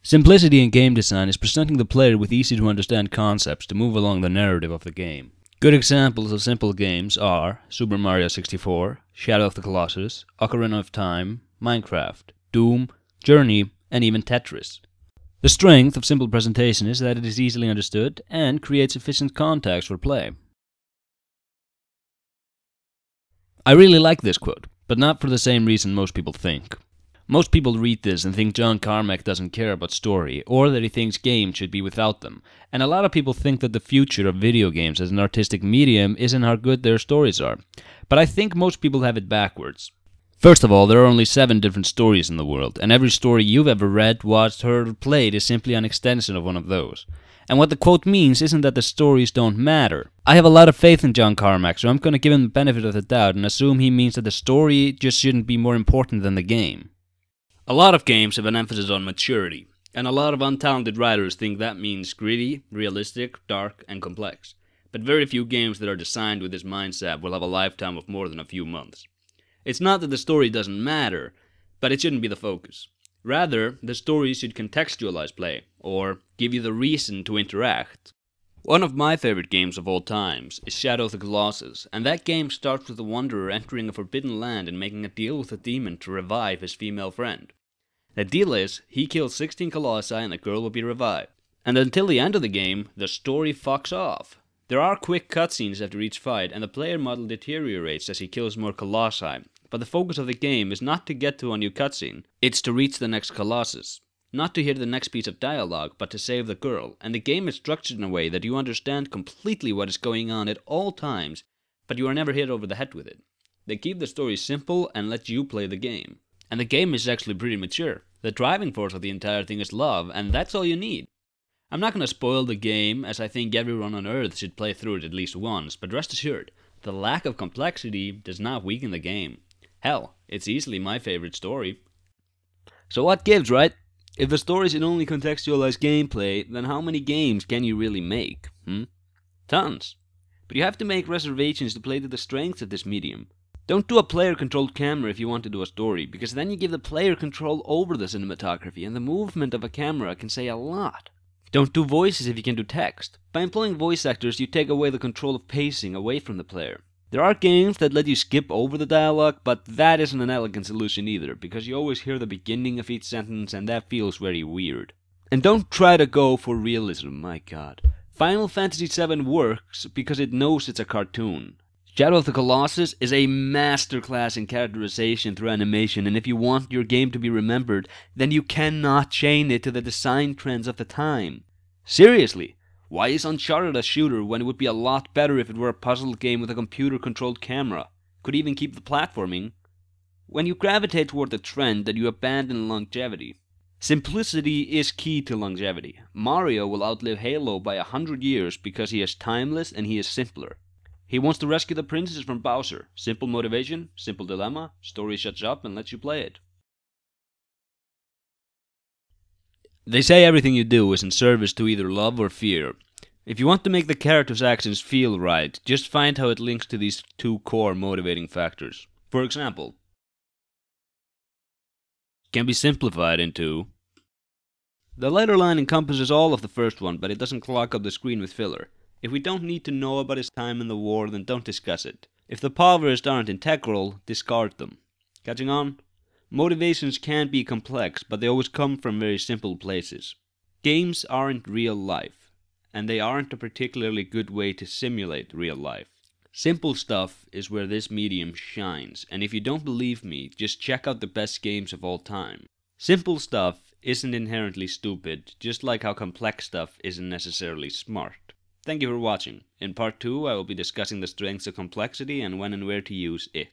Simplicity in game design is presenting the player with easy-to-understand concepts to move along the narrative of the game. Good examples of simple games are Super Mario 64, Shadow of the Colossus, Ocarina of Time, Minecraft, Doom, Journey, and even Tetris. The strength of simple presentation is that it is easily understood and creates efficient context for play. I really like this quote, but not for the same reason most people think. Most people read this and think John Carmack doesn't care about story, or that he thinks games should be without them. And a lot of people think that the future of video games as an artistic medium is in how good their stories are. But I think most people have it backwards. First of all, there are only 7 different stories in the world, and every story you've ever read, watched, heard, or played is simply an extension of one of those. And what the quote means isn't that the stories don't matter. I have a lot of faith in John Carmack, so I'm going to give him the benefit of the doubt and assume he means that the story just shouldn't be more important than the game. A lot of games have an emphasis on maturity, and a lot of untalented writers think that means gritty, realistic, dark, and complex. But very few games that are designed with this mindset will have a lifetime of more than a few months. It's not that the story doesn't matter, but it shouldn't be the focus. Rather, the story should contextualize play, or give you the reason to interact. One of my favorite games of all times is Shadow of the Colossus, and that game starts with the wanderer entering a forbidden land and making a deal with a demon to revive his female friend. The deal is, he kills 16 colossi and the girl will be revived. And until the end of the game, the story fucks off. There are quick cutscenes after each fight, and the player model deteriorates as he kills more colossi, but the focus of the game is not to get to a new cutscene, it's to reach the next colossus. Not to hear the next piece of dialogue, but to save the girl, and the game is structured in a way that you understand completely what is going on at all times, but you are never hit over the head with it. They keep the story simple and let you play the game. And the game is actually pretty mature. The driving force of the entire thing is love, and that's all you need. I'm not going to spoil the game, as I think everyone on Earth should play through it at least once, but rest assured, the lack of complexity does not weaken the game. Hell, it's easily my favorite story. So what gives, right? If the story should only contextualize gameplay, then how many games can you really make? Tons. But you have to make reservations to play to the strengths of this medium. Don't do a player-controlled camera if you want to do a story, because then you give the player control over the cinematography, and the movement of a camera can say a lot. Don't do voices if you can do text. By employing voice actors, you take away the control of pacing away from the player. There are games that let you skip over the dialogue, but that isn't an elegant solution either, because you always hear the beginning of each sentence and that feels very weird. And don't try to go for realism, my god. Final Fantasy VII works because it knows it's a cartoon. Shadow of the Colossus is a masterclass in characterization through animation, and if you want your game to be remembered, then you cannot chain it to the design trends of the time. Seriously. Why is Uncharted a shooter when it would be a lot better if it were a puzzle game with a computer-controlled camera? Could even keep the platforming. When you gravitate toward the trend, then you abandon longevity. Simplicity is key to longevity. Mario will outlive Halo by 100 years because he is timeless and he is simpler. He wants to rescue the princess from Bowser. Simple motivation, simple dilemma, story shuts up and lets you play it. They say everything you do is in service to either love or fear. If you want to make the character's actions feel right, just find how it links to these 2 core motivating factors. For example, can be simplified into: the letter line encompasses all of the first one, but it doesn't clog up the screen with filler. If we don't need to know about his time in the war, then don't discuss it. If the poverists aren't integral, discard them. Catching on? Motivations can be complex, but they always come from very simple places. Games aren't real life, and they aren't a particularly good way to simulate real life. Simple stuff is where this medium shines, and if you don't believe me, just check out the best games of all time. Simple stuff isn't inherently stupid, just like how complex stuff isn't necessarily smart. Thank you for watching. In part 2, I will be discussing the strengths of complexity and when and where to use it.